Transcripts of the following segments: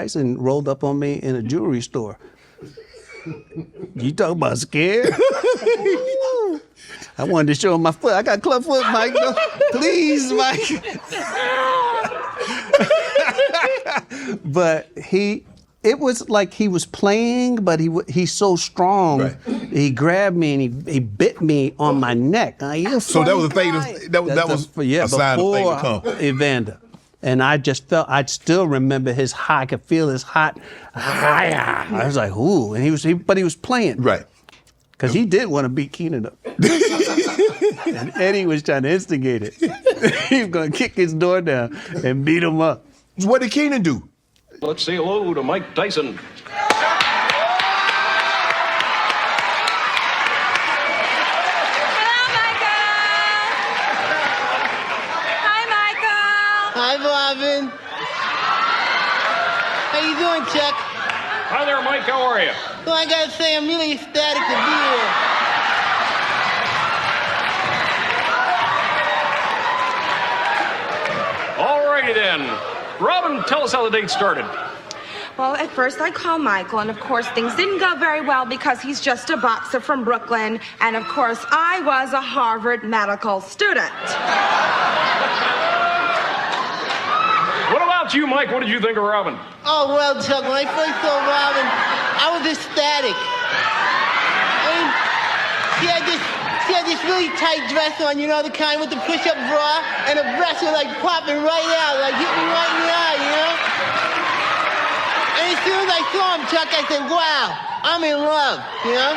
Tyson rolled up on me in a jewelry store. You talking about scared? I wanted to show him my foot. I got club foot, Mike. No, please, Mike. But it was like he was playing, but he's so strong. Right. He grabbed me and he bit me on my neck. So that was the thing. That was a sign of thing to come. Evander. And I just felt, I still remember his high, I could feel his hot, I was like, ooh, and but he was playing. Right. Because he did want to beat Keenan up. And Eddie was trying to instigate it. He was going to kick his door down and beat him up. What did Keenan do? Let's say hello to Mike Tyson. Hi, Robin. How you doing, Chuck? Hi there, Mike. How are you? Well, I gotta say, I'm really ecstatic to be here. All righty then. Robin, tell us how the date started. Well, at first I called Michael, and of course things didn't go very well because he's just a boxer from Brooklyn, and of course I was a Harvard medical student. What about you, Mike? What did you think of Robin? Oh, well, Chuck, when I first saw Robin, I was ecstatic. I mean, she had this really tight dress on, you know, the kind with the push-up bra, and her breasts were like popping right out, like hitting me right in the eye, you know? And as soon as I saw him, Chuck, I said, wow, I'm in love, you know?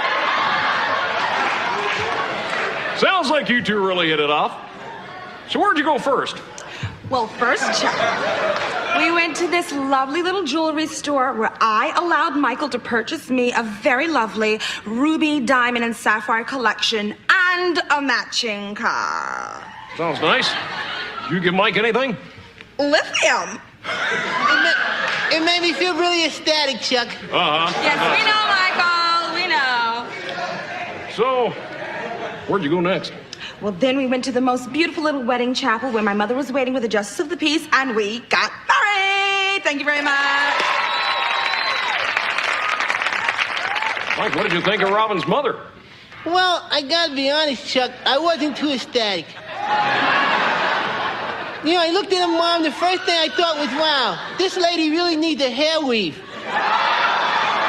Sounds like you two really hit it off. So where'd you go first? Well, first, Chuck, we went to this lovely little jewelry store where I allowed Michael to purchase me a very lovely ruby, diamond, and sapphire collection and a matching car. Sounds nice. Did you give Mike anything? Lithium. It made me feel really ecstatic, Chuck. Yes, we know, Michael, we know. So, where'd you go next? Well, then we went to the most beautiful little wedding chapel where my mother was waiting with the justice of the peace, and we got married. Thank you very much. Mike, what did you think of Robin's mother? Well, I gotta be honest, Chuck, I wasn't too ecstatic. You know, I looked at her mom, the first thing I thought was, wow, this lady really needs a hair weave.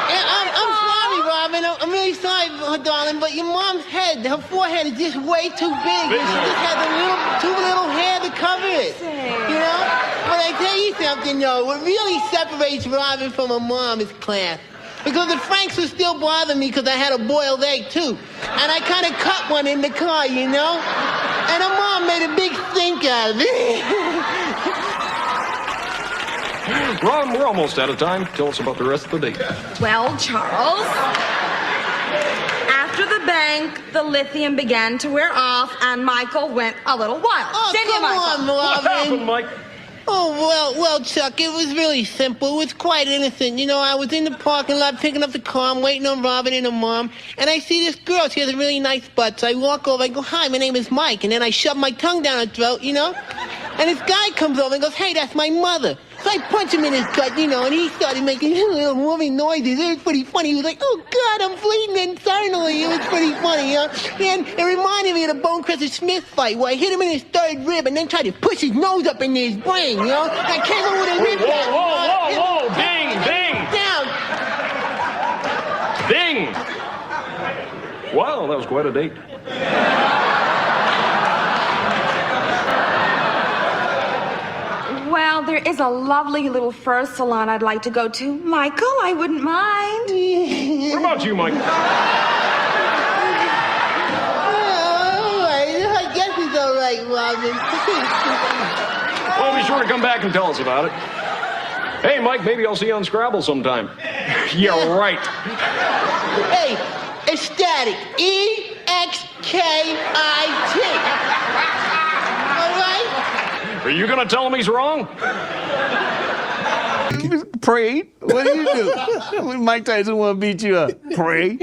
And I'm sorry, Robin, I'm really sorry, darling, but your mom's head, her forehead is just way too big. And she just has too little hair to cover it, you know? But I tell you something, though, what really separates Robin from her mom is class. Because the Franks would still bother me because I had a boiled egg, too. And I kind of cut one in the car, you know? And her mom made a big stink out of it. Robin, we're almost out of time. Tell us about the rest of the date. Well, Charles, after the bank, the lithium began to wear off, and Michael went a little wild. Oh, Didn't you, come on, Michael? What happened, Robin. Mike? Oh, well, Chuck, it was really simple. It was quite innocent. You know, I was in the parking lot picking up the car. I'm waiting on Robin and her mom. And I see this girl. She has a really nice butt. So I walk over. I go, hi, my name is Mike. And then I shove my tongue down her throat, you know. And this guy comes over and goes, hey, that's my mother. So I punch him in his gut, you know, and he started making little woman noises. It was pretty funny. He was like, oh, God, I'm bleeding internally. It was pretty funny, you know. And it reminded me of the Bone Crusher Smith fight where I hit him in his third rib and then tried to push his nose up into his brain, you know. I came over with a rib shot. Whoa. Ding, ding. Down. Ding. Wow, that was quite a date. Well, there is a lovely little fur salon I'd like to go to. Michael, I wouldn't mind. What about you, Mike? All right. I guess it's all right, Robin. Well, be sure to come back and tell us about it. Hey, Mike, maybe I'll see you on Scrabble sometime. Yeah, right. Hey, ecstatic. E-X-K-I-T. All right? Are you going to tell him he's wrong? Pray? What do you do when Mike Tyson want to beat you up? Pray?